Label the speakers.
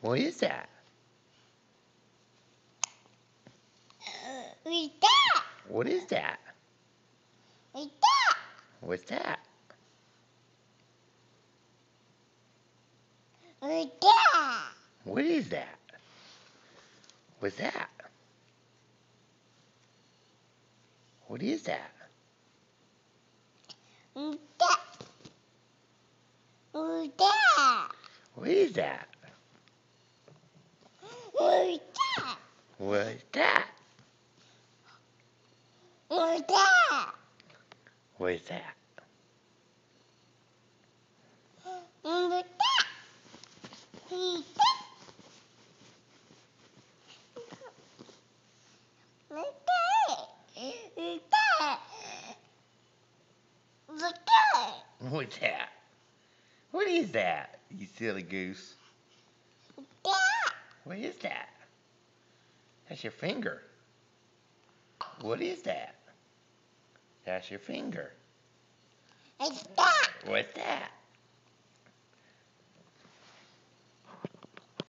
Speaker 1: What is that?
Speaker 2: What's that?
Speaker 1: What is that?
Speaker 2: What's that?
Speaker 1: What's that?
Speaker 2: What's that?
Speaker 1: What is that? What's that? What is that?
Speaker 2: What's that? What's that?
Speaker 1: What is that?
Speaker 2: What's that?
Speaker 1: What's that?
Speaker 2: What's that?
Speaker 1: What's that?
Speaker 2: What's that?
Speaker 1: What's that? What is that, you silly goose? What is that? That's your finger. What is that? That's your finger.
Speaker 2: What's that?
Speaker 1: What's that?